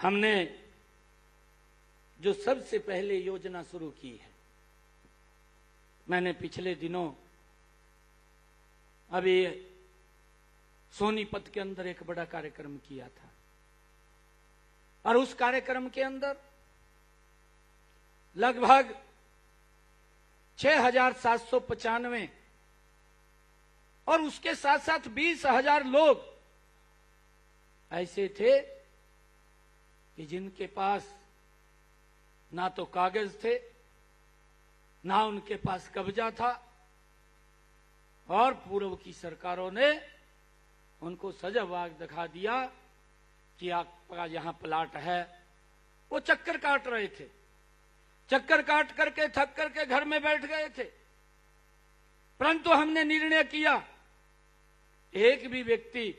हमने जो सबसे पहले योजना शुरू की है, मैंने पिछले दिनों अभी सोनीपत के अंदर एक बड़ा कार्यक्रम किया था और उस कार्यक्रम के अंदर लगभग 6,795 और उसके साथ साथ 20,000 लोग ऐसे थे कि जिनके पास ना तो कागज थे, ना उनके पास कब्जा था, और पूर्व की सरकारों ने उनको सजावाग दिखा दिया कि आपका यहां प्लाट है। वो चक्कर काट रहे थे, चक्कर काट करके थक करके घर में बैठ गए थे। परंतु हमने निर्णय किया, एक भी व्यक्ति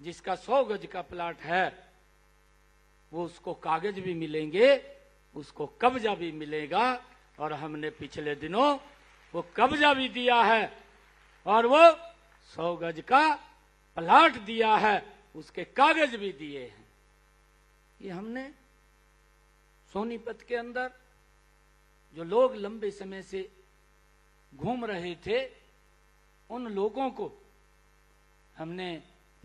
जिसका 100 गज का प्लाट है वो उसको कागज भी मिलेंगे, उसको कब्जा भी मिलेगा। और हमने पिछले दिनों वो कब्जा भी दिया है और वो 100 गज का प्लाट दिया है, उसके कागज भी दिए हैं। ये हमने सोनीपत के अंदर जो लोग लंबे समय से घूम रहे थे, उन लोगों को हमने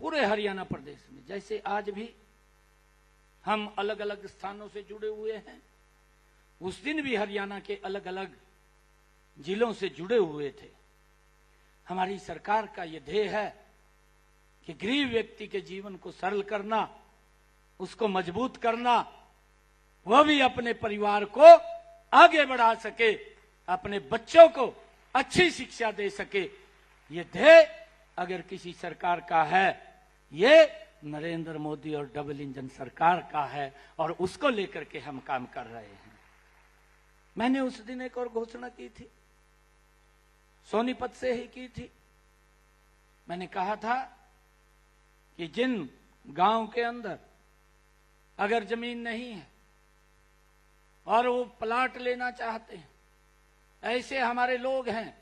पूरे हरियाणा प्रदेश में, जैसे आज भी हम अलग अलग स्थानों से जुड़े हुए हैं, उस दिन भी हरियाणा के अलग अलग जिलों से जुड़े हुए थे। हमारी सरकार का यह ध्येय है कि गरीब व्यक्ति के जीवन को सरल करना, उसको मजबूत करना, वह भी अपने परिवार को आगे बढ़ा सके, अपने बच्चों को अच्छी शिक्षा दे सके। ये ध्येय अगर किसी सरकार का है, ये नरेंद्र मोदी और डबल इंजन सरकार का है और उसको लेकर के हम काम कर रहे हैं। मैंने उस दिन एक और घोषणा की थी, सोनीपत से ही की थी। मैंने कहा था कि जिन गांव के अंदर अगर जमीन नहीं है और वो प्लाट लेना चाहते हैं, ऐसे हमारे लोग हैं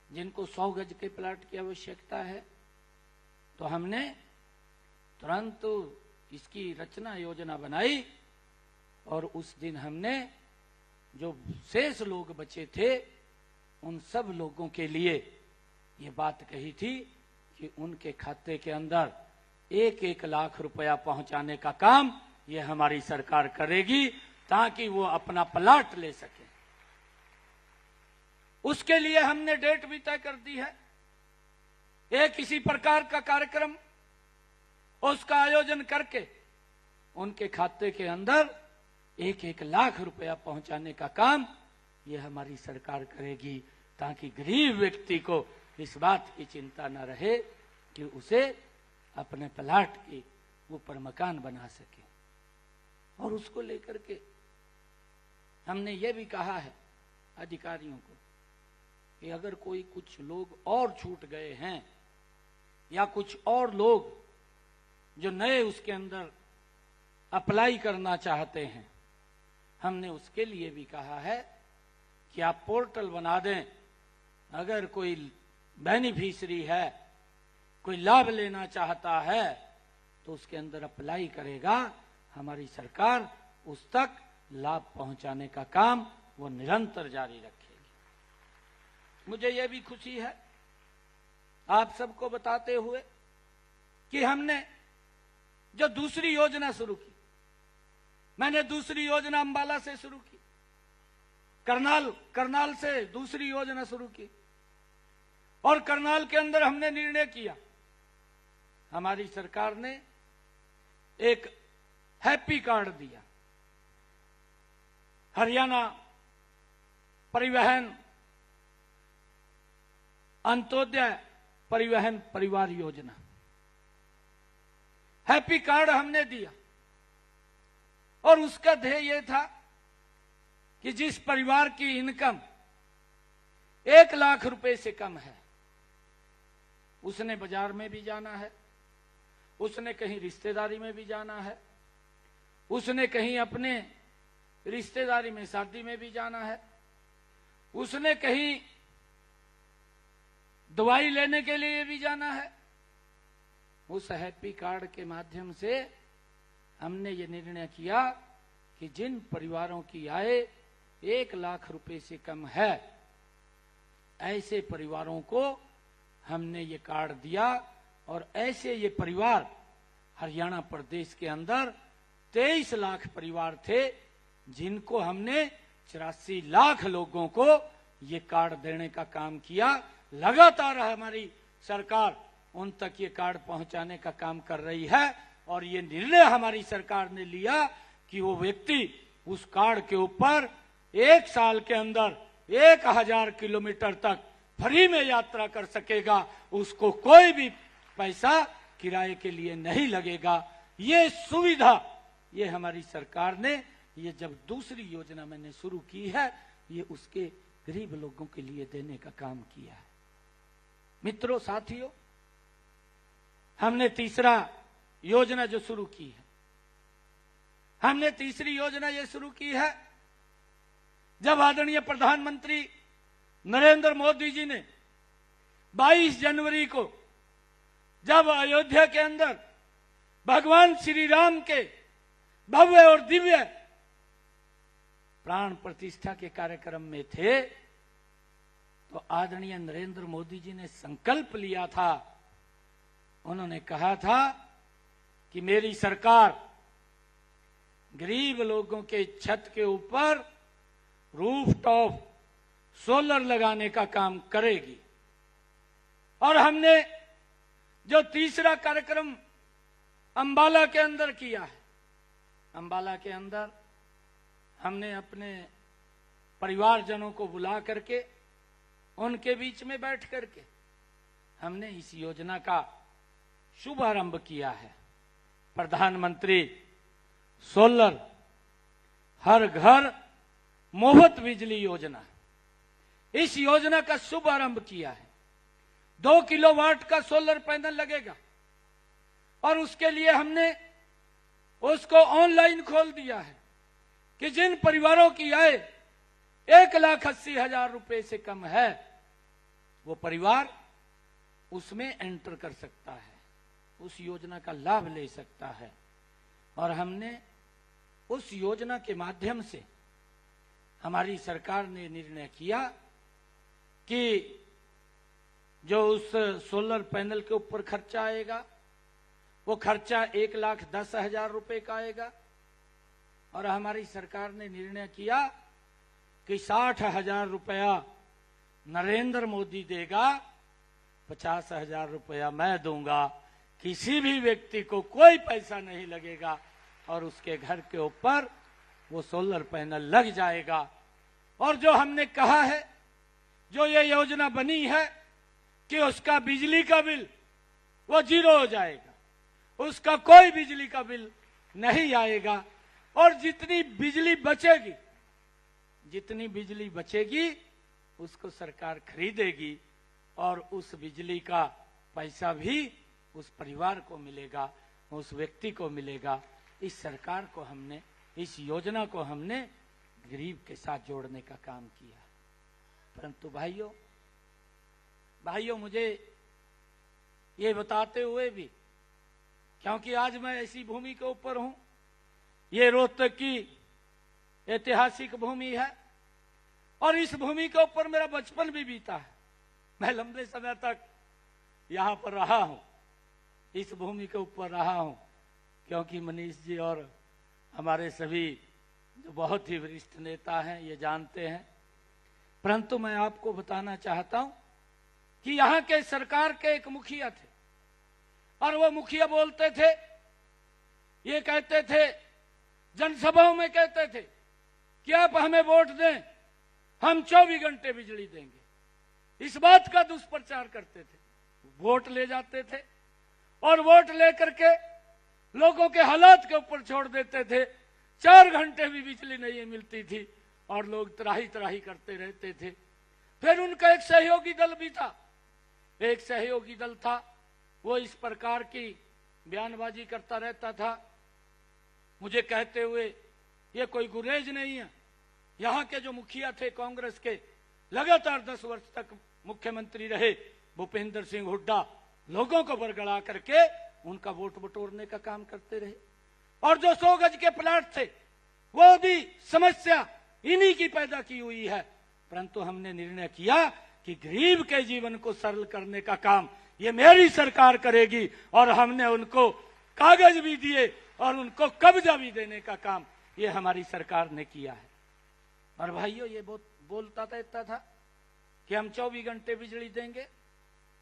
जिनको 100 गज के प्लाट की आवश्यकता है, तो हमने तुरंत इसकी रचना योजना बनाई और उस दिन हमने जो शेष लोग बचे थे उन सब लोगों के लिए ये बात कही थी कि उनके खाते के अंदर 1-1 लाख रुपया पहुंचाने का काम ये हमारी सरकार करेगी, ताकि वो अपना प्लाट ले सके। उसके लिए हमने डेट भी तय कर दी है। एक किसी प्रकार का कार्यक्रम उसका आयोजन करके उनके खाते के अंदर 1-1 लाख रुपया पहुंचाने का काम ये हमारी सरकार करेगी, ताकि गरीब व्यक्ति को इस बात की चिंता न रहे कि उसे अपने प्लाट के ऊपर मकान बना सके। और उसको लेकर के हमने ये भी कहा है अधिकारियों को कि अगर कोई कुछ लोग और छूट गए हैं या कुछ और लोग जो नए उसके अंदर अप्लाई करना चाहते हैं, हमने उसके लिए भी कहा है कि आप पोर्टल बना दें। अगर कोई बेनिफिशियरी है, कोई लाभ लेना चाहता है, तो उसके अंदर अप्लाई करेगा, हमारी सरकार उस तक लाभ पहुंचाने का काम वो निरंतर जारी रखेगी। मुझे यह भी खुशी है आप सबको बताते हुए कि हमने जो दूसरी योजना शुरू की, मैंने दूसरी योजना अंबाला से शुरू की, करनाल से दूसरी योजना शुरू की, और करनाल के अंदर हमने निर्णय किया, हमारी सरकार ने एक हैप्पी कार्ड दिया, हरियाणा परिवहन अंत्योदय परिवहन परिवार योजना, हैप्पी कार्ड हमने दिया। और उसका ध्येय यह था कि जिस परिवार की इनकम 1 लाख रुपए से कम है, उसने बाजार में भी जाना है, उसने कहीं रिश्तेदारी में भी जाना है, उसने कहीं अपने रिश्तेदारी में शादी में भी जाना है, उसने कहीं दवाई लेने के लिए भी जाना है। उस हैप्पी कार्ड के माध्यम से हमने ये निर्णय किया कि जिन परिवारों की आय 1 लाख रुपए से कम है, ऐसे परिवारों को हमने ये कार्ड दिया। और ऐसे ये परिवार हरियाणा प्रदेश के अंदर 23 लाख परिवार थे, जिनको हमने 84 लाख लोगों को ये कार्ड देने का काम किया। लगातार हमारी सरकार उन तक ये कार्ड पहुंचाने का काम कर रही है। और ये निर्णय हमारी सरकार ने लिया कि वो व्यक्ति उस कार्ड के ऊपर 1 साल के अंदर 1000 किलोमीटर तक फ्री में यात्रा कर सकेगा, उसको कोई भी पैसा किराए के लिए नहीं लगेगा। ये सुविधा ये हमारी सरकार ने, ये जब दूसरी योजना मैंने शुरू की है, ये उसके गरीब लोगों के लिए देने का काम किया है। मित्रों, साथियों, हमने तीसरा योजना जो शुरू की है, हमने तीसरी योजना ये शुरू की है जब आदरणीय प्रधानमंत्री नरेंद्र मोदी जी ने 22 जनवरी को जब अयोध्या के अंदर भगवान श्री राम के भव्य और दिव्य प्राण प्रतिष्ठा के कार्यक्रम में थे, तो आदरणीय नरेंद्र मोदी जी ने संकल्प लिया था। उन्होंने कहा था कि मेरी सरकार गरीब लोगों के छत के ऊपर रूफटॉप सोलर लगाने का काम करेगी। और हमने जो तीसरा कार्यक्रम अंबाला के अंदर किया है, अंबाला के अंदर हमने अपने परिवारजनों को बुला करके उनके बीच में बैठ करके हमने इस योजना का शुभारंभ किया है। प्रधानमंत्री सोलर हर घर मुफ्त बिजली योजना, इस योजना का शुभारंभ किया है। 2 किलोवाट का सोलर पैनल लगेगा और उसके लिए हमने उसको ऑनलाइन खोल दिया है कि जिन परिवारों की आय 1,80,000 रुपए से कम है, वो परिवार उसमें एंटर कर सकता है, उस योजना का लाभ ले सकता है। और हमने उस योजना के माध्यम से हमारी सरकार ने निर्णय किया कि जो उस सोलर पैनल के ऊपर खर्चा आएगा, वो खर्चा 1,10,000 रुपए का आएगा। और हमारी सरकार ने निर्णय किया कि 60,000 रुपया नरेंद्र मोदी देगा, 50,000 रुपया मैं दूंगा। किसी भी व्यक्ति को कोई पैसा नहीं लगेगा और उसके घर के ऊपर वो सोलर पैनल लग जाएगा। और जो हमने कहा है, जो ये योजना बनी है कि उसका बिजली का बिल वो 0 हो जाएगा, उसका कोई बिजली का बिल नहीं आएगा। और जितनी बिजली बचेगी उसको सरकार खरीदेगी और उस बिजली का पैसा भी उस परिवार को मिलेगा, उस व्यक्ति को मिलेगा। इस सरकार को हमने, इस योजना को हमने गरीब के साथ जोड़ने का काम किया। परंतु भाइयों, मुझे ये बताते हुए भी, क्योंकि आज मैं ऐसी भूमि के ऊपर हूं, ये रोहतक की ऐतिहासिक भूमि है और इस भूमि के ऊपर मेरा बचपन भी बीता है। मैं लंबे समय तक यहां पर रहा हूं, इस भूमि के ऊपर रहा हूं, क्योंकि मनीष जी और हमारे सभी जो बहुत ही वरिष्ठ नेता हैं ये जानते हैं। परंतु मैं आपको बताना चाहता हूं कि यहां के सरकार के एक मुखिया थे और वो मुखिया बोलते थे, ये कहते थे, जनसभाओं में कहते थे कि आप हमें वोट दें, हम 24 घंटे बिजली देंगे। इस बात का दुष्प्रचार करते थे। वोट ले जाते थे और वोट लेकर के लोगों के हालात के ऊपर छोड़ देते थे। 4 घंटे भी बिजली नहीं मिलती थी और लोग त्राही त्राही करते रहते थे। फिर उनका एक सहयोगी दल भी था, एक सहयोगी दल था, वो इस प्रकार की बयानबाजी करता रहता था, मुझे कहते हुए ये कोई गुरेज नहीं है। यहाँ के जो मुखिया थे कांग्रेस के, लगातार 10 वर्ष तक मुख्यमंत्री रहे भूपेंद्र सिंह हुड्डा, लोगों को बरगला करके उनका वोट बटोरने का काम करते रहे। और जो 100 गज के प्लाट थे वो भी समस्या इन्हीं की पैदा की हुई है। परंतु हमने निर्णय किया कि गरीब के जीवन को सरल करने का काम ये मेरी सरकार करेगी, और हमने उनको कागज भी दिए और उनको कब्जा भी देने का काम ये हमारी सरकार ने किया है। और भाइयों, ये बहुत बोलता था कि हम 24 घंटे बिजली देंगे,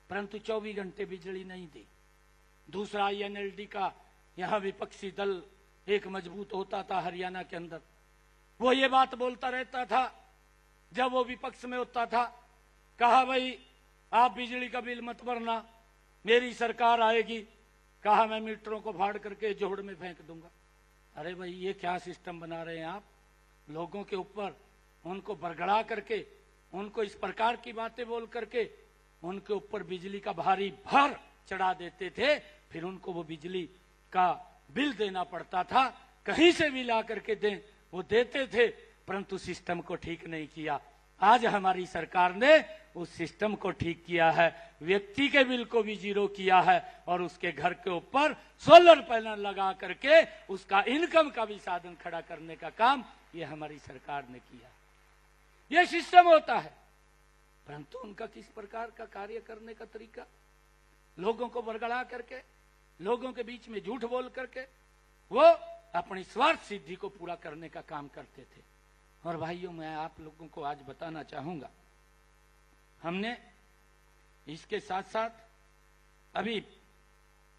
परंतु 24 घंटे बिजली नहीं दी। दूसरा INLD का यहां विपक्षी दल एक मजबूत होता था हरियाणा के अंदर, वो ये बात बोलता रहता था जब वो विपक्ष में होता था, कहा भाई आप बिजली का बिल मत भरना, मेरी सरकार आएगी, कहा मैं मीटरों को फाड़ करके जोड़ में फेंक दूंगा। अरे भाई, ये क्या सिस्टम बना रहे हैं आप? लोगों के ऊपर उनको बरगड़ा करके, उनको इस प्रकार की बातें बोल करके उनके ऊपर बिजली का भारी भार चढ़ा देते थे, फिर उनको वो बिजली का बिल देना पड़ता था। कहीं से भी ला करके दें, वो देते थे, परंतु सिस्टम को ठीक नहीं किया। आज हमारी सरकार ने उस सिस्टम को ठीक किया है, व्यक्ति के बिल को भी जीरो किया है और उसके घर के ऊपर सोलर पैनल लगा करके उसका इनकम का भी साधन खड़ा करने का काम ये हमारी सरकार ने किया। ये सिस्टम होता है, परंतु उनका किस प्रकार का कार्य करने का तरीका, लोगों को बरगड़ा करके, लोगों के बीच में झूठ बोल करके वो अपनी स्वार्थ सिद्धि को पूरा करने का काम करते थे। और भाइयों, मैं आप लोगों को आज बताना चाहूंगा, हमने इसके साथ साथ अभी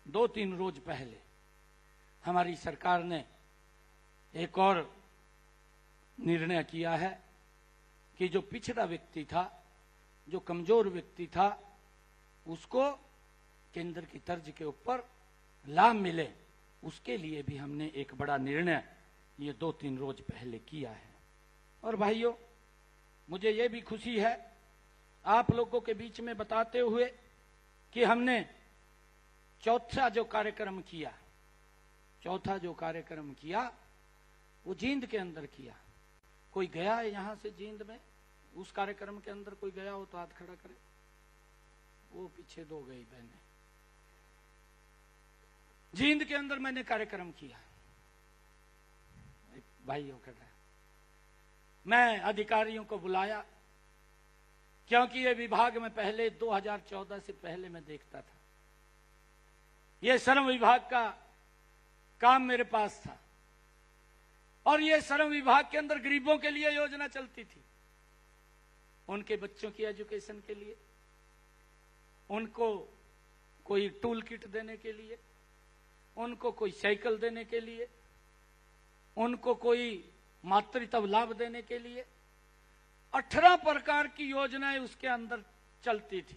2-3 रोज पहले हमारी सरकार ने एक और निर्णय किया है कि जो पिछड़ा व्यक्ति था, जो कमजोर व्यक्ति था, उसको केंद्र की तर्ज के ऊपर लाभ मिले, उसके लिए भी हमने एक बड़ा निर्णय ये 2-3 रोज पहले किया है। और भाइयों, मुझे ये भी खुशी है आप लोगों के बीच में बताते हुए कि हमने चौथा जो कार्यक्रम किया वो जींद के अंदर किया। कोई गया है यहां से जींद में? उस कार्यक्रम के अंदर कोई गया हो तो हाथ खड़ा करे। वो पीछे 2 गई बहनें। जींद के अंदर मैंने कार्यक्रम किया, भाइयों खड़ा, मैं अधिकारियों को बुलाया, क्योंकि ये विभाग में पहले 2014 से पहले मैं देखता था, ये श्रम विभाग का काम मेरे पास था, और ये श्रम विभाग के अंदर गरीबों के लिए योजना चलती थी, उनके बच्चों की एजुकेशन के लिए, उनको कोई टूल किट देने के लिए, उनको कोई साइकिल देने के लिए, उनको कोई मातृत्व लाभ देने के लिए 18 प्रकार की योजनाएं उसके अंदर चलती थी।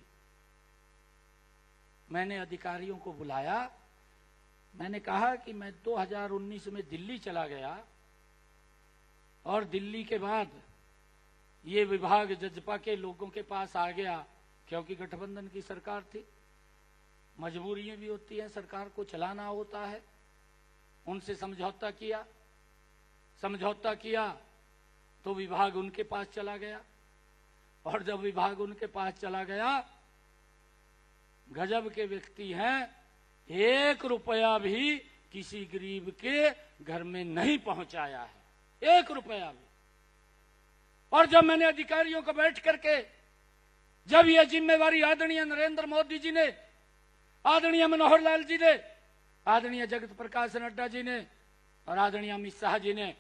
मैंने अधिकारियों को बुलाया, मैंने कहा कि मैं 2019 में दिल्ली चला गया, और दिल्ली के बाद ये विभाग जजपा के लोगों के पास आ गया, क्योंकि गठबंधन की सरकार थी, मजबूरियां भी होती हैं, सरकार को चलाना होता है। उनसे समझौता किया तो विभाग उनके पास चला गया, और जब विभाग उनके पास चला गया, गजब के व्यक्ति हैं, 1 रुपया भी किसी गरीब के घर में नहीं पहुंचाया है, 1 रुपया भी। और जब मैंने अधिकारियों को बैठ करके, जब यह जिम्मेवारी आदरणीय नरेंद्र मोदी जी ने, आदरणीय मनोहर लाल जी ने, आदरणीय जगत प्रकाश नड्डा जी ने और आदरणीय अमित शाह जी ने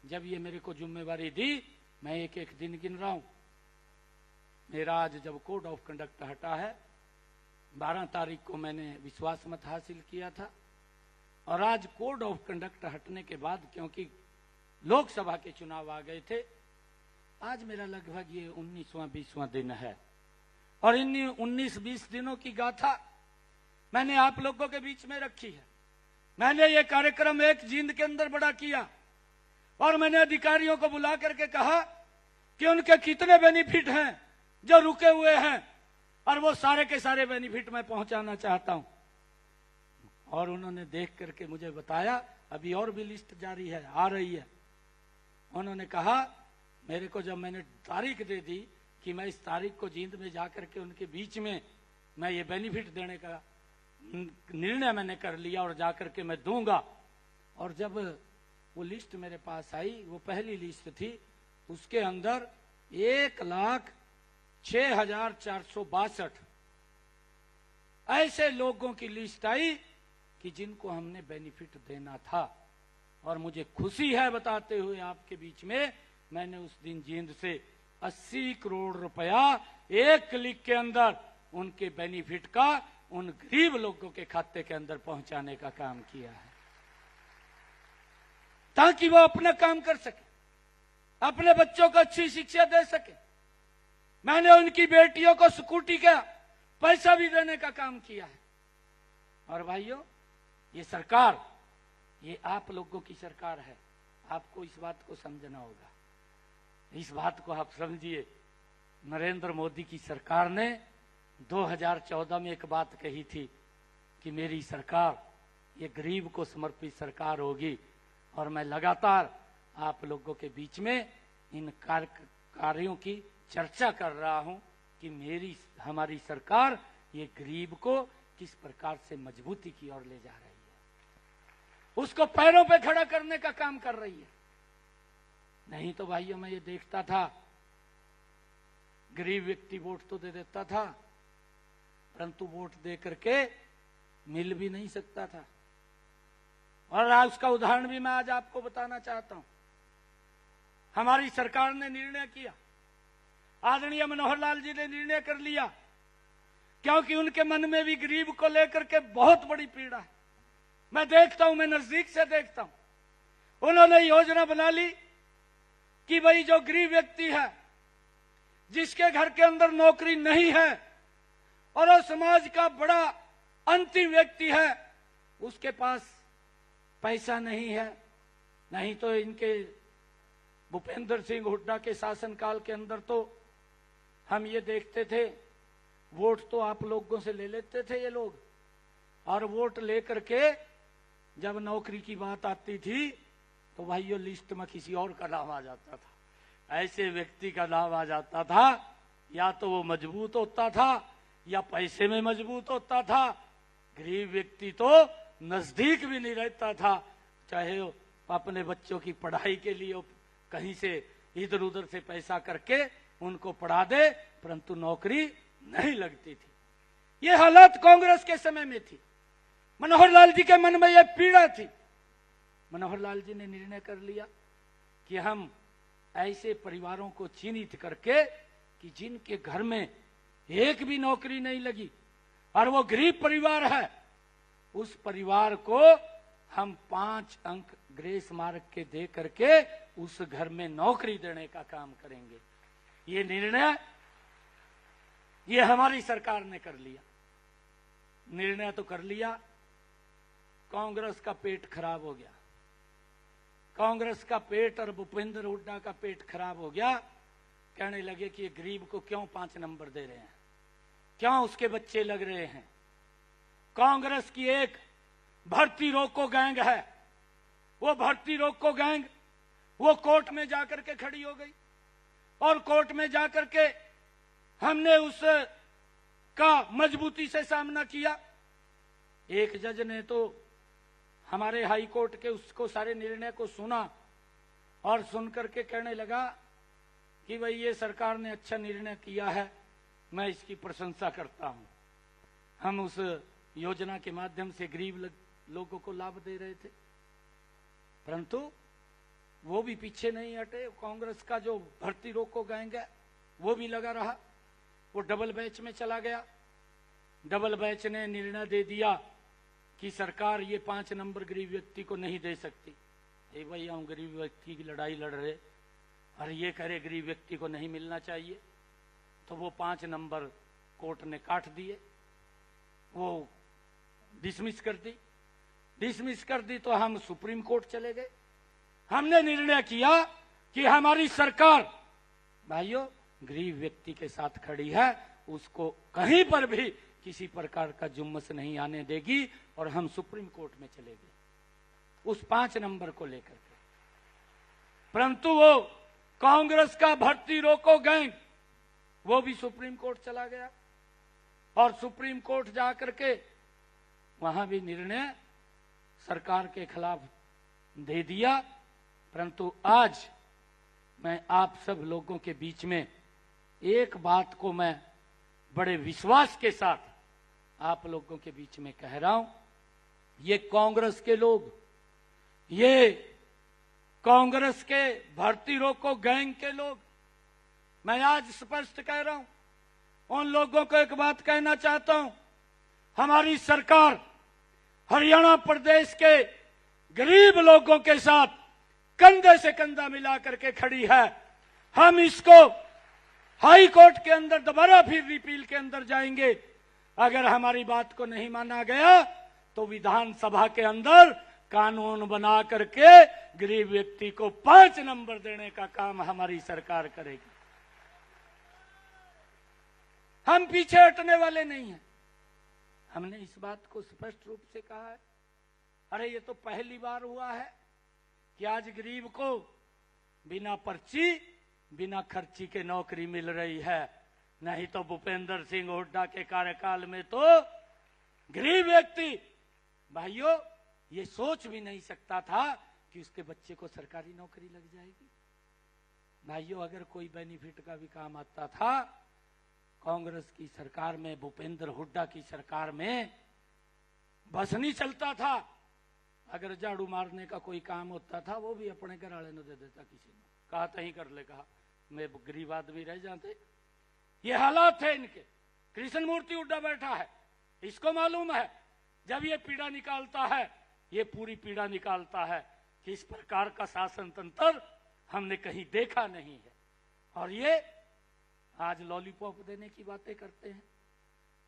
जब ये मेरे को जिम्मेवारी दी, मैं एक दिन गिन रहा हूं। मेरा आज जब कोड ऑफ कंडक्ट हटा है, 12 तारीख को मैंने विश्वास मत हासिल किया था, और आज कोड ऑफ कंडक्ट हटने के बाद, क्योंकि लोकसभा के चुनाव आ गए थे, आज मेरा लगभग ये 19वां-20वां दिन है। और इन 19-20 दिनों की गाथा मैंने आप लोगों के बीच में रखी है। मैंने ये कार्यक्रम एक जींद के अंदर बड़ा किया, और मैंने अधिकारियों को बुला करके कहा कि उनके कितने बेनिफिट हैं जो रुके हुए हैं, और वो सारे के सारे बेनिफिट मैं पहुंचाना चाहता हूं। और उन्होंने देख करके मुझे बताया, अभी और भी लिस्ट जारी है, आ रही है। उन्होंने कहा मेरे को, जब मैंने तारीख दे दी कि मैं इस तारीख को जींद में जाकर के उनके बीच में मैं ये बेनिफिट देने का निर्णय मैंने कर लिया और जाकर के मैं दूंगा, और जब वो लिस्ट मेरे पास आई, वो पहली लिस्ट थी, उसके अंदर 1,06,462 ऐसे लोगों की लिस्ट आई कि जिनको हमने बेनिफिट देना था। और मुझे खुशी है बताते हुए आपके बीच में, मैंने उस दिन जींद से 80 करोड़ रुपया एक क्लिक के अंदर उनके बेनिफिट का उन गरीब लोगों के खाते के अंदर पहुंचाने का काम किया है, ताकि वो अपना काम कर सके, अपने बच्चों को अच्छी शिक्षा दे सके। मैंने उनकी बेटियों को स्कूटी का पैसा भी देने का काम किया है। और भाइयों, ये सरकार, ये आप लोगों की सरकार है, आपको इस बात को समझना होगा। इस बात को आप समझिए, नरेंद्र मोदी की सरकार ने 2014 में एक बात कही थी कि मेरी सरकार ये गरीब को समर्पित सरकार होगी, और मैं लगातार आप लोगों के बीच में इन कार्यों की चर्चा कर रहा हूं कि हमारी सरकार ये गरीब को किस प्रकार से मजबूती की ओर ले जा रही है, उसको पैरों पे खड़ा करने का काम कर रही है। नहीं तो भाइयों, मैं ये देखता था, गरीब व्यक्ति वोट तो दे देता था, परंतु वोट दे करके मिल भी नहीं सकता था। और आज उसका उदाहरण भी मैं आज आपको बताना चाहता हूं। हमारी सरकार ने निर्णय किया, आदरणीय मनोहर लाल जी ने निर्णय कर लिया, क्योंकि उनके मन में भी गरीब को लेकर के बहुत बड़ी पीड़ा है। मैं देखता हूं, मैं नजदीक से देखता हूं। उन्होंने योजना बना ली कि भाई जो गरीब व्यक्ति है, जिसके घर के अंदर नौकरी नहीं है और वो समाज का बड़ा अंतिम व्यक्ति है, उसके पास पैसा नहीं है। नहीं तो इनके भूपेंद्र सिंह हुड्डा के शासनकाल के अंदर तो हम ये देखते थे, वोट तो आप लोगों से ले लेते थे ये लोग, और वोट लेकर के जब नौकरी की बात आती थी तो भाइयों लिस्ट में किसी और का नाम आ जाता था, ऐसे व्यक्ति का नाम आ जाता था। या तो वो मजबूत होता था या पैसे में मजबूत होता था। गरीब व्यक्ति तो नजदीक भी नहीं रहता था, चाहे वो अपने बच्चों की पढ़ाई के लिए कहीं से इधर उधर से पैसा करके उनको पढ़ा दे, परंतु नौकरी नहीं लगती थी। ये हालात कांग्रेस के समय में थी। मनोहर लाल जी के मन में यह पीड़ा थी। मनोहर लाल जी ने निर्णय कर लिया कि हम ऐसे परिवारों को चिन्हित करके कि जिनके घर में एक भी नौकरी नहीं लगी और वो गरीब परिवार है, उस परिवार को हम 5 अंक ग्रेस मार्क के दे करके उस घर में नौकरी देने का काम करेंगे। ये निर्णय ये हमारी सरकार ने कर लिया। निर्णय तो कर लिया, कांग्रेस का पेट खराब हो गया। कांग्रेस का पेट और भूपेंद्र हुड्डा का पेट खराब हो गया। कहने लगे कि ये गरीब को क्यों 5 नंबर दे रहे हैं, क्यों उसके बच्चे लग रहे हैं। कांग्रेस की एक भर्ती रोको गैंग है, वो भर्ती रोको गैंग वो कोर्ट में जाकर के खड़ी हो गई, और कोर्ट में जाकर के हमने उस का मजबूती से सामना किया। एक जज ने तो हमारे हाई कोर्ट के उसको सारे निर्णय को सुना और सुन करके कहने लगा कि भाई ये सरकार ने अच्छा निर्णय किया है, मैं इसकी प्रशंसा करता हूं। हम उस योजना के माध्यम से गरीब लोगों को लाभ दे रहे थे, परंतु वो भी पीछे नहीं हटे। कांग्रेस का जो भर्ती रोको गैंग है वो भी लगा रहा, वो डबल बैच में चला गया। डबल बैच ने निर्णय दे दिया कि सरकार ये 5 नंबर गरीब व्यक्ति को नहीं दे सकती। ए भाई, हम गरीब व्यक्ति की लड़ाई लड़ रहे और ये करे गरीब व्यक्ति को नहीं मिलना चाहिए, तो वो 5 नंबर कोर्ट ने काट दिए, वो डिसमिस कर दी। डिसमिस कर दी तो हम सुप्रीम कोर्ट चले गए। हमने निर्णय किया कि हमारी सरकार भाइयों गरीब व्यक्ति के साथ खड़ी है, उसको कहीं पर भी किसी प्रकार का जुम्मस नहीं आने देगी, और हम सुप्रीम कोर्ट में चले गए उस 5 नंबर को लेकर के। परंतु वो कांग्रेस का भर्ती रोको गैंग वो भी सुप्रीम कोर्ट चला गया, और सुप्रीम कोर्ट जाकर के वहां भी निर्णय सरकार के खिलाफ दे दिया। परंतु आज मैं आप सब लोगों के बीच में एक बात को मैं बड़े विश्वास के साथ आप लोगों के बीच में कह रहा हूं। ये कांग्रेस के लोग, ये कांग्रेस के भर्ती रोको गैंग के लोग, मैं आज स्पष्ट कह रहा हूं। उन लोगों को एक बात कहना चाहता हूं, हमारी सरकार हरियाणा प्रदेश के गरीब लोगों के साथ कंधे से कंधा मिला करके खड़ी है। हम इसको हाई कोर्ट के अंदर दोबारा फिर रिपील के अंदर जाएंगे। अगर हमारी बात को नहीं माना गया तो विधानसभा के अंदर कानून बना करके गरीब व्यक्ति को 5 नंबर देने का काम हमारी सरकार करेगी। हम पीछे हटने वाले नहीं हैं। हमने इस बात को स्पष्ट रूप से कहा है। अरे ये तो पहली बार हुआ है कि आज गरीब को बिना पर्ची बिना खर्ची के नौकरी मिल रही है। नहीं तो भूपेंद्र सिंह हुड्डा के कार्यकाल में तो गरीब व्यक्ति भाइयों ये सोच भी नहीं सकता था कि उसके बच्चे को सरकारी नौकरी लग जाएगी। भाइयों अगर कोई बेनिफिट का भी काम आता था कांग्रेस की सरकार में, भूपेंद्र हुड्डा की सरकार में बस नहीं चलता था। अगर झाड़ू मारने का कोई काम होता था वो भी अपने घर वाले ने दे देता, किसी ने कहा तही कर ले, कहा मैं गरीब आदमी रह जाते। ये हालात थे इनके। कृष्ण मूर्ति हुड्डा बैठा है, इसको मालूम है जब ये पीड़ा निकालता है, ये पूरी पीड़ा निकालता है कि इस प्रकार का शासन तंत्र हमने कहीं देखा नहीं है। और ये आज लॉलीपॉप देने की बातें करते हैं,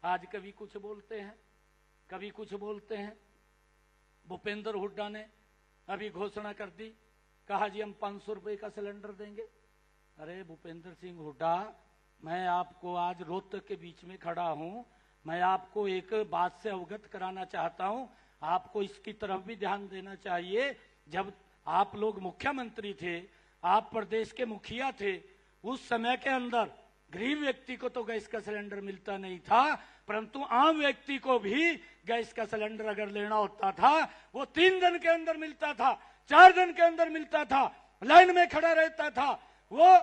आज कभी कुछ बोलते हैं कभी कुछ बोलते हैं। भूपेंद्र हुड्डा ने अभी घोषणा कर दी, कहा जी हम 500 रुपए का सिलेंडर देंगे। अरे भूपेंद्र सिंह हुड्डा, मैं आपको आज रोहतक के बीच में खड़ा हूं, मैं आपको एक बात से अवगत कराना चाहता हूं, आपको इसकी तरफ भी ध्यान देना चाहिए। जब आप लोग मुख्यमंत्री थे, आप प्रदेश के मुखिया थे, उस समय के अंदर गरीब व्यक्ति को तो गैस का सिलेंडर मिलता नहीं था, परंतु आम व्यक्ति को भी गैस का सिलेंडर अगर लेना होता था वो 3 दिन के अंदर मिलता था, 4 दिन के अंदर मिलता था, लाइन में खड़ा रहता था, वो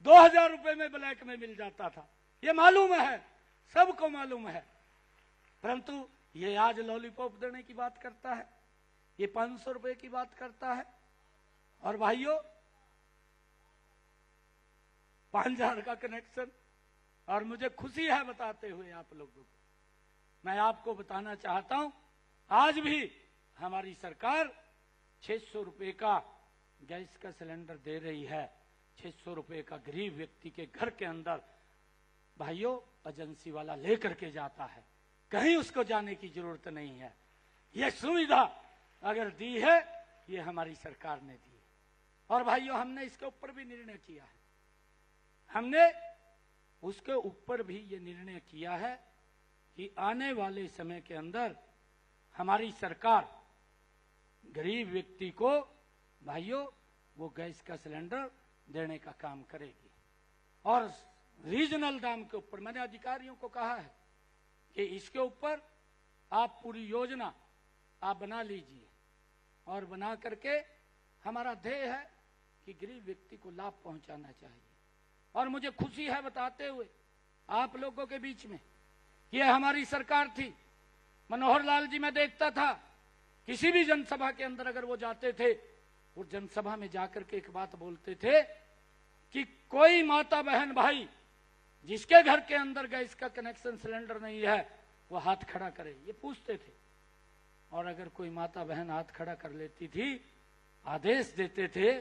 2000 रुपए में ब्लैक में मिल जाता था। ये मालूम है, सबको मालूम है। परंतु ये आज लॉलीपॉप देने की बात करता है, ये 500 रुपए की बात करता है। और भाइयों 5000 का कनेक्शन, और मुझे खुशी है बताते हुए आप लोगों को, मैं आपको बताना चाहता हूं आज भी हमारी सरकार 600 रुपए का गैस का सिलेंडर दे रही है। 600 रुपए का गरीब व्यक्ति के घर के अंदर भाइयों एजेंसी वाला लेकर के जाता है, कहीं उसको जाने की जरूरत नहीं है। यह सुविधा अगर दी है ये हमारी सरकार ने दी है। और भाइयों हमने इसके ऊपर भी निर्णय किया है, हमने उसके ऊपर भी ये निर्णय किया है कि आने वाले समय के अंदर हमारी सरकार गरीब व्यक्ति को भाइयों वो गैस का सिलेंडर देने का काम करेगी। और रीजनल दाम के ऊपर मैंने अधिकारियों को कहा है कि इसके ऊपर आप पूरी योजना आप बना लीजिए, और बना करके हमारा ध्येय है कि गरीब व्यक्ति को लाभ पहुंचाना चाहिए। और मुझे खुशी है बताते हुए आप लोगों के बीच में कि यह हमारी सरकार थी। मनोहर लाल जी मैं देखता था किसी भी जनसभा के अंदर अगर वो जाते थे, वो जनसभा में जाकर के एक बात बोलते थे कि कोई माता बहन भाई जिसके घर के अंदर गैस का कनेक्शन सिलेंडर नहीं है वो हाथ खड़ा करे, ये पूछते थे। और अगर कोई माता बहन हाथ खड़ा कर लेती थी, आदेश देते थे,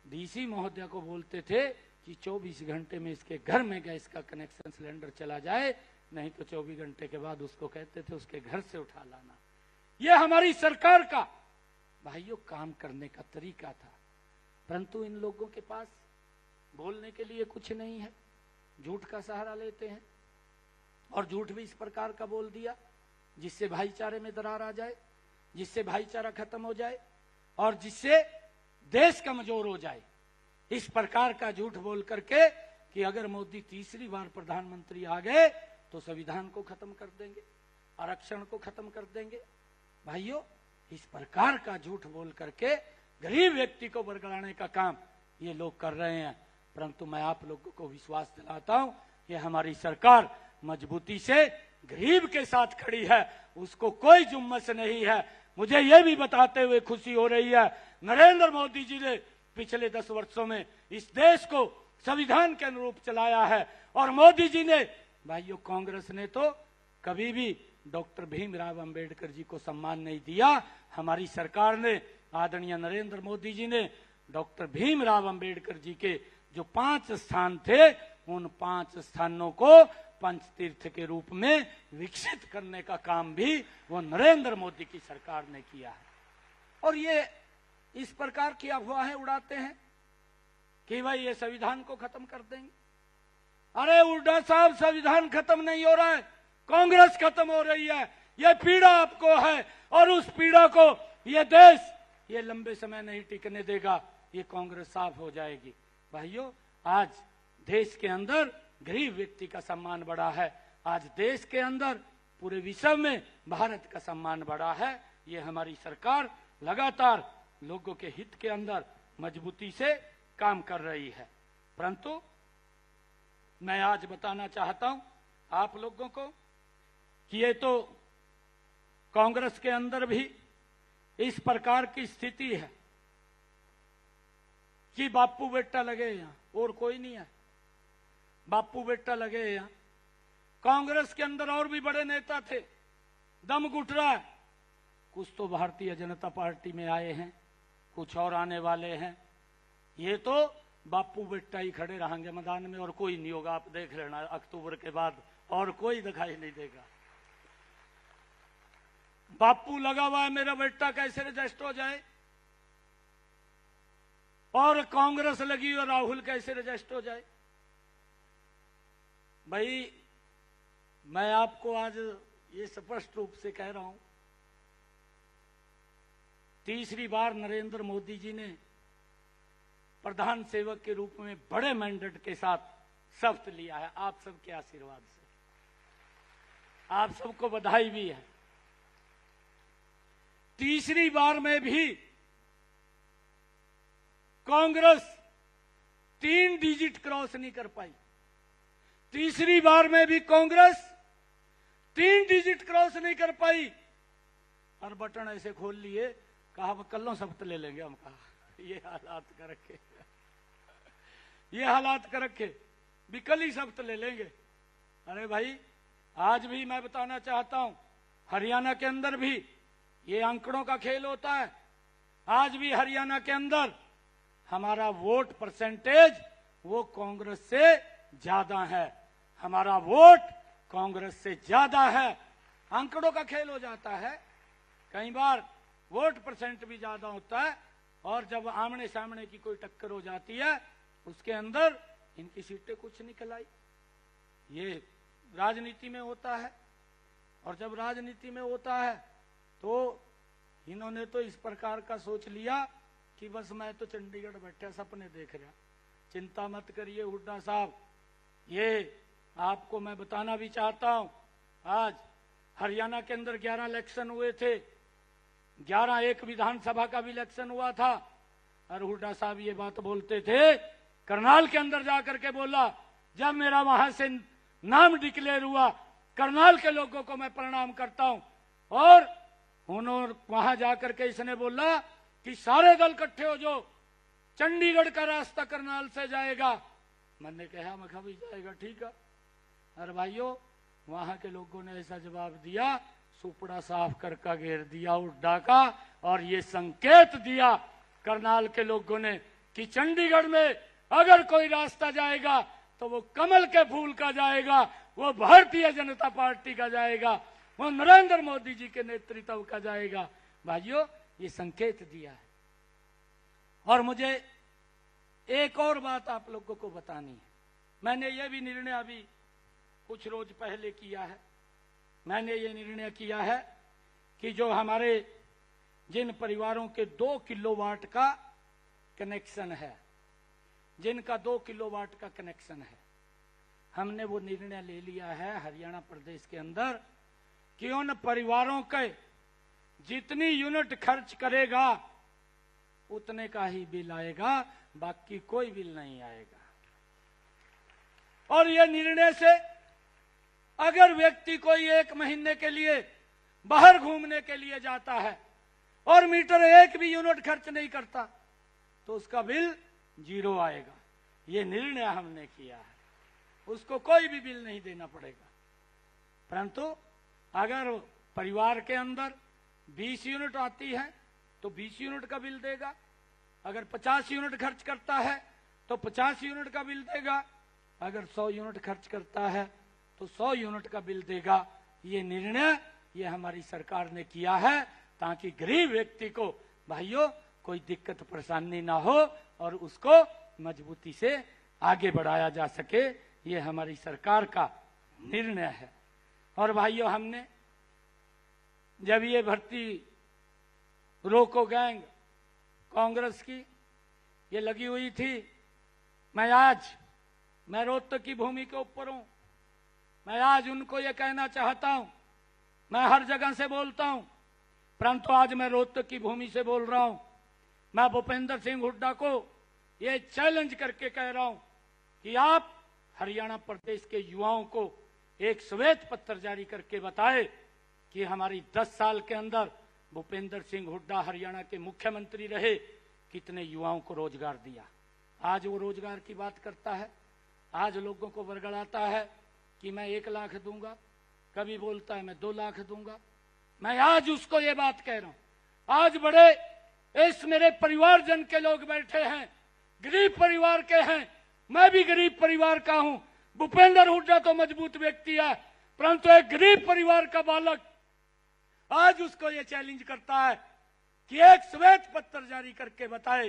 डीसी महोदय को बोलते थे कि 24 घंटे में इसके घर में गैस का कनेक्शन सिलेंडर चला जाए, नहीं तो 24 घंटे के बाद उसको कहते थे उसके घर से उठा लाना। यह हमारी सरकार का भाइयों काम करने का तरीका था। परंतु इन लोगों के पास बोलने के लिए कुछ नहीं है, झूठ का सहारा लेते हैं। और झूठ भी इस प्रकार का बोल दिया जिससे भाईचारे में दरार आ जाए, जिससे भाईचारा खत्म हो जाए और जिससे देश कमजोर हो जाए। इस प्रकार का झूठ बोल करके कि अगर मोदी तीसरी बार प्रधानमंत्री आ गए तो संविधान को खत्म कर देंगे, आरक्षण को खत्म कर देंगे। भाइयों इस प्रकार का झूठ बोल करके गरीब व्यक्ति को बरगलाने का काम ये लोग कर रहे हैं। परंतु मैं आप लोगों को विश्वास दिलाता हूं, ये हमारी सरकार मजबूती से गरीब के साथ खड़ी है, उसको कोई जुम्मस नहीं है। मुझे ये भी बताते हुए खुशी हो रही है, नरेंद्र मोदी जी ने पिछले 10 वर्षों में इस देश को संविधान के अनुरूप चलाया है। और मोदी जी ने, भाइयों, कांग्रेस ने तो कभी भी डॉक्टर भीमराव अंबेडकर जी को सम्मान नहीं दिया। हमारी सरकार ने, आदरणीय नरेंद्र मोदी जी ने डॉक्टर भीमराव अंबेडकर जी के जो 5 स्थान थे, उन 5 स्थानों को पंचतीर्थ के रूप में विकसित करने का काम भी वो नरेंद्र मोदी की सरकार ने किया है। और ये इस प्रकार की अफवाहें उड़ाते हैं कि भाई ये संविधान को खत्म कर देंगे। अरे हुड्डा साहब, संविधान खत्म नहीं हो रहा है, कांग्रेस खत्म हो रही है। ये पीड़ा आपको है और उस पीड़ा को ये देश ये लंबे समय नहीं टिकने देगा, ये कांग्रेस साफ हो जाएगी। भाइयों, आज देश के अंदर गरीब व्यक्ति का सम्मान बढ़ा है, आज देश के अंदर पूरे विश्व में भारत का सम्मान बढ़ा है। ये हमारी सरकार लगातार लोगों के हित के अंदर मजबूती से काम कर रही है। परंतु मैं आज बताना चाहता हूं आप लोगों को कि ये तो कांग्रेस के अंदर भी इस प्रकार की स्थिति है कि बापू बेटा लगे यहां और कोई नहीं है, बापू बेटा लगे यहां। कांग्रेस के अंदर और भी बड़े नेता थे, दम घुट रहा है। कुछ तो भारतीय जनता पार्टी में आए हैं, कुछ और आने वाले हैं। ये तो बापू बेटा ही खड़े रहेंगे मैदान में और कोई नहीं होगा। आप देख लेना, अक्टूबर के बाद और कोई दिखाई नहीं देगा। बापू लगा हुआ है, मेरा बेटा कैसे रजिस्ट हो जाए, और कांग्रेस लगी और राहुल कैसे रजिस्ट हो जाए। भाई, मैं आपको आज ये स्पष्ट रूप से कह रहा हूं, तीसरी बार नरेंद्र मोदी जी ने प्रधान सेवक के रूप में बड़े मैंडेट के साथ शपथ लिया है। आप सबके आशीर्वाद से, आप सबको बधाई भी है। तीसरी बार में भी कांग्रेस 3 डिजिट क्रॉस नहीं कर पाई। तीसरी बार में भी कांग्रेस 3 डिजिट क्रॉस नहीं कर पाई और बटन ऐसे खोल लिए, कहा कल्लों शपथ ले लेंगे। हम कहा ये हालात कर रखे, ये हालात कर रखे, भी कल ही शपथ ले लेंगे। अरे भाई, आज भी मैं बताना चाहता हूं, हरियाणा के अंदर भी ये आंकड़ों का खेल होता है। आज भी हरियाणा के अंदर हमारा वोट परसेंटेज वो कांग्रेस से ज्यादा है, हमारा वोट कांग्रेस से ज्यादा है। आंकड़ों का खेल हो जाता है, कई बार वोट परसेंट भी ज्यादा होता है और जब आमने सामने की कोई टक्कर हो जाती है उसके अंदर इनकी सीटें कुछ निकल आई। ये राजनीति में होता है। और जब राजनीति में होता है तो इन्होंने तो इस प्रकार का सोच लिया कि बस मैं तो चंडीगढ़ बैठा सपने देख रहा। चिंता मत करिए हुड्डा साहब, ये आपको मैं बताना भी चाहता हूं, आज हरियाणा के अंदर 11 इलेक्शन हुए थे, 11 एक विधानसभा का भी इलेक्शन हुआ था। और हुड्डा साहब ये बात बोलते थे, करनाल के अंदर जाकर के बोला, जब मेरा वहां से नाम डिक्लेयर हुआ, करनाल के लोगों को मैं प्रणाम करता हूं। और उन्होंने वहां जाकर के इसने बोला कि सारे दल इकट्ठे हो जो, चंडीगढ़ का रास्ता करनाल से जाएगा। मैंने कहा मैं भी जाएगा, ठीक है। और भाइयों, वहां के लोगों ने ऐसा जवाब दिया, सुपड़ा साफ करका घेर दिया हुड्डा का, और ये संकेत दिया करनाल के लोगों ने कि चंडीगढ़ में अगर कोई रास्ता जाएगा तो वो कमल के फूल का जाएगा, वो भारतीय जनता पार्टी का जाएगा, वो नरेंद्र मोदी जी के नेतृत्व का जाएगा। भाइयों, ये संकेत दिया है। और मुझे एक और बात आप लोगों को बतानी है। मैंने ये भी निर्णय अभी कुछ रोज पहले किया है। मैंने ये निर्णय किया है कि जो हमारे जिन परिवारों के 2 किलोवाट का कनेक्शन है, जिनका 2 किलोवाट का कनेक्शन है, हमने वो निर्णय ले लिया है हरियाणा प्रदेश के अंदर कि उन परिवारों के जितनी यूनिट खर्च करेगा उतने का ही बिल आएगा, बाकी कोई बिल नहीं आएगा। और यह निर्णय से अगर व्यक्ति कोई 1 महीने के लिए बाहर घूमने के लिए जाता है और मीटर 1 भी यूनिट खर्च नहीं करता तो उसका बिल 0 आएगा। यह निर्णय हमने किया है, उसको कोई भी बिल नहीं देना पड़ेगा। परंतु अगर परिवार के अंदर 20 यूनिट आती है तो 20 यूनिट का बिल देगा, अगर 50 यूनिट खर्च करता है तो 50 यूनिट का बिल देगा, अगर 100 यूनिट खर्च करता है तो 100 यूनिट का बिल देगा। ये निर्णय ये हमारी सरकार ने किया है ताकि गरीब व्यक्ति को भाइयों कोई दिक्कत परेशानी ना हो और उसको मजबूती से आगे बढ़ाया जा सके। ये हमारी सरकार का निर्णय है। और भाइयों, हमने जब ये भर्ती रोको गैंग कांग्रेस की ये लगी हुई थी, मैं रोहतक की भूमि के ऊपर हूं, मैं आज उनको ये कहना चाहता हूं, मैं हर जगह से बोलता हूं, परंतु आज मैं रोहतक की भूमि से बोल रहा हूं। मैं भूपेंद्र सिंह हुड्डा को ये चैलेंज करके कह रहा हूं कि आप हरियाणा प्रदेश के युवाओं को एक श्वेत पत्र जारी करके बताए कि हमारी 10 साल के अंदर भूपेंद्र सिंह हुड्डा हरियाणा के मुख्यमंत्री रहे, कितने युवाओं को रोजगार दिया। आज वो रोजगार की बात करता है, आज लोगों को बरगलाता है कि मैं 1 लाख दूंगा, कभी बोलता है मैं 2 लाख दूंगा। मैं आज उसको ये बात कह रहा हूं। आज बड़े इस मेरे परिवारजन के लोग बैठे हैं, गरीब परिवार के हैं, मैं भी गरीब परिवार का हूं। भूपेंद्र हुड्डा तो मजबूत व्यक्ति है, परंतु एक गरीब परिवार का बालक आज उसको ये चैलेंज करता है कि एक श्वेत पत्र जारी करके बताए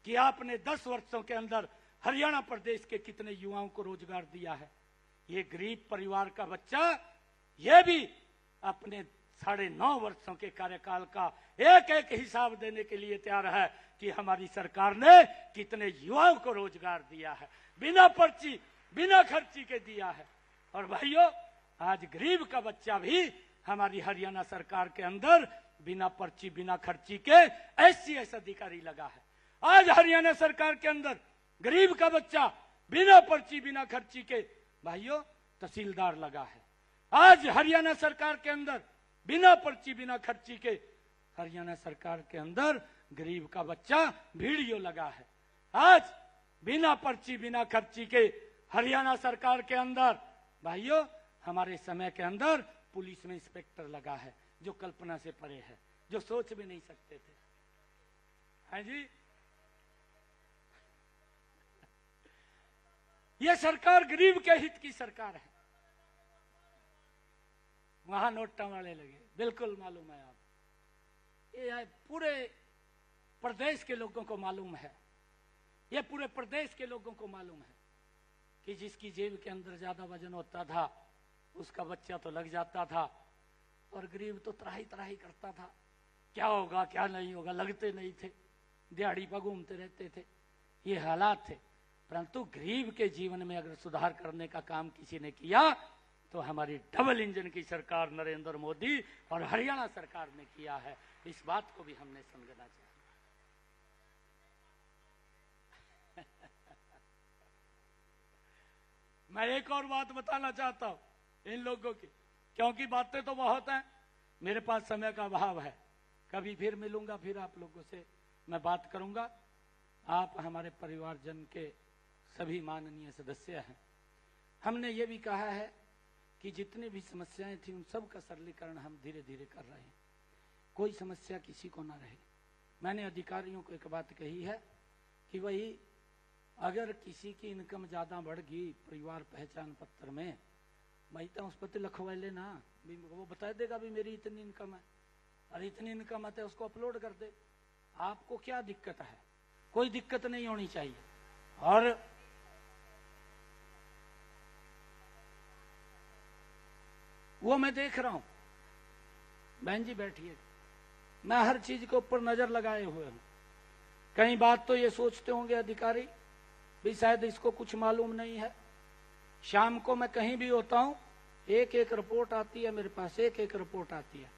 कि आपने 10 वर्षों के अंदर हरियाणा प्रदेश के कितने युवाओं को रोजगार दिया है। ये गरीब परिवार का बच्चा ये भी अपने 9.5 वर्षों के कार्यकाल का एक हिसाब देने के लिए तैयार है कि हमारी सरकार ने कितने युवाओं को रोजगार दिया है, बिना पर्ची बिना खर्ची के दिया है। और भाइयों, आज गरीब का बच्चा भी हमारी हरियाणा सरकार के अंदर बिना पर्ची बिना खर्ची के SCS अधिकारी लगा है। आज हरियाणा सरकार के अंदर गरीब का बच्चा बिना पर्ची बिना खर्ची के भाइयों तहसीलदार लगा है। आज हरियाणा सरकार के अंदर बिना पर्ची बिना खर्ची के हरियाणा सरकार के अंदर गरीब का बच्चा VDO लगा है। आज बिना पर्ची बिना खर्ची के हरियाणा सरकार के अंदर भाइयों हमारे समय के अंदर पुलिस में इंस्पेक्टर लगा है, जो कल्पना से परे है, जो सोच भी नहीं सकते थे। हाँ जी, यह सरकार गरीब के हित की सरकार है। वहां नोटा वाले लगे, बिल्कुल मालूम है। आप ये पूरे प्रदेश के लोगों को मालूम है, ये पूरे प्रदेश के लोगों को मालूम है कि जिसकी जेब के अंदर ज्यादा वजन होता था उसका बच्चा तो लग जाता था, और गरीब तो त्राही त्राही करता था, क्या होगा क्या नहीं होगा, लगते नहीं थे, दिहाड़ी पर घूमते रहते थे। ये हालात थे। परंतु गरीब के जीवन में अगर सुधार करने का काम किसी ने किया तो हमारी डबल इंजन की सरकार नरेंद्र मोदी और हरियाणा सरकार ने किया है। इस बात को भी हमने समझना चाहिए। मैं एक और बात बताना चाहता हूं इन लोगों की, क्योंकि बातें तो बहुत हैं, मेरे पास समय का अभाव है। कभी फिर मिलूंगा, फिर आप लोगों से मैं बात करूंगा। आप हमारे परिवारजन के सभी माननीय सदस्य हैं। हमने ये भी कहा है कि जितनी भी समस्याएं थी उन सब का सरलीकरण हम धीरे धीरे कर रहे हैं, कोई समस्या किसी को ना रहे। मैंने अधिकारियों को एक बात कही है कि वही अगर किसी की इनकम ज्यादा बढ़ गई परिवार पहचान पत्र में, भाई तो उस पर लिखवा लेना, वो बता देगा भी मेरी इतनी इनकम है और इतनी इनकम है, उसको अपलोड कर दे। आपको क्या दिक्कत है? कोई दिक्कत नहीं होनी चाहिए। और वो मैं देख रहा हूं, बहन जी बैठिए, मैं हर चीज के ऊपर नजर लगाए हुए हूं। कई बात तो ये सोचते होंगे अधिकारी भी शायद इसको कुछ मालूम नहीं है। शाम को मैं कहीं भी होता हूं, एक एक रिपोर्ट आती है मेरे पास, एक एक रिपोर्ट आती है।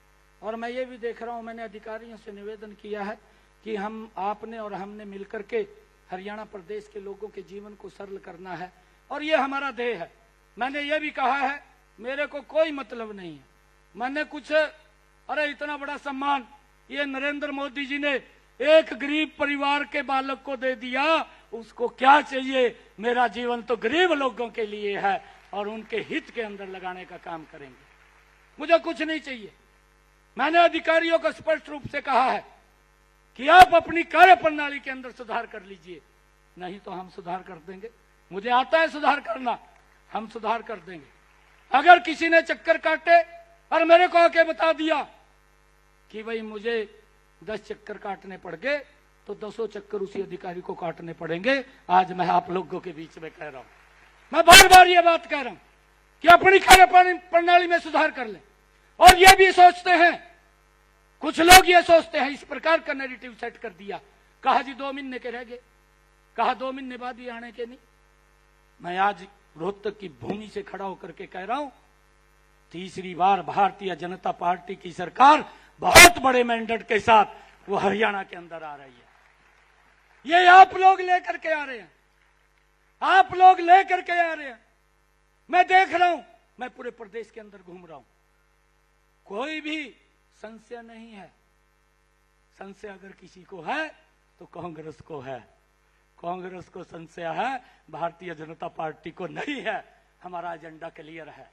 और मैं ये भी देख रहा हूं, मैंने अधिकारियों से निवेदन किया है कि हम आपने और हमने मिलकर के हरियाणा प्रदेश के लोगों के जीवन को सरल करना है और ये हमारा ध्येय है। मैंने ये भी कहा है, मेरे को कोई मतलब नहीं है, मैंने कुछ, अरे इतना बड़ा सम्मान ये नरेंद्र मोदी जी ने एक गरीब परिवार के बालक को दे दिया, उसको क्या चाहिए? मेरा जीवन तो गरीब लोगों के लिए है और उनके हित के अंदर लगाने का काम करेंगे, मुझे कुछ नहीं चाहिए। मैंने अधिकारियों को स्पष्ट रूप से कहा है कि आप अपनी कार्य प्रणाली के अंदर सुधार कर लीजिए, नहीं तो हम सुधार कर देंगे। मुझे आता है सुधार करना, हम सुधार कर देंगे। अगर किसी ने चक्कर काटे और मेरे को आके बता दिया कि भाई मुझे 10 चक्कर काटने पड़ गए, तो 10 चक्कर उसी अधिकारी को काटने पड़ेंगे। आज मैं आप लोगों के बीच में कह रहा हूं, मैं बार बार ये बात कह रहा हूं कि अपनी कार्य प्रणाली में सुधार कर लें। और ये भी सोचते हैं, कुछ लोग ये सोचते हैं, इस प्रकार का नैरेटिव सेट कर दिया, कहा जी 2 महीने के रह गए, कहा 2 महीने बाद ही आने के नहीं। मैं आज रोहतक की भूमि से खड़ा होकर के कह रहा हूं, तीसरी बार भारतीय जनता पार्टी की सरकार बहुत बड़े मैंडेट के साथ वो हरियाणा के अंदर आ रही है। ये आप लोग लेकर के आ रहे हैं, आप लोग लेकर के आ रहे हैं। मैं देख रहा हूं, मैं पूरे प्रदेश के अंदर घूम रहा हूं, कोई भी संशय नहीं है। संशय अगर किसी को है तो कांग्रेस को है, कांग्रेस को संशय है, भारतीय जनता पार्टी को नहीं है। हमारा एजेंडा क्लियर है।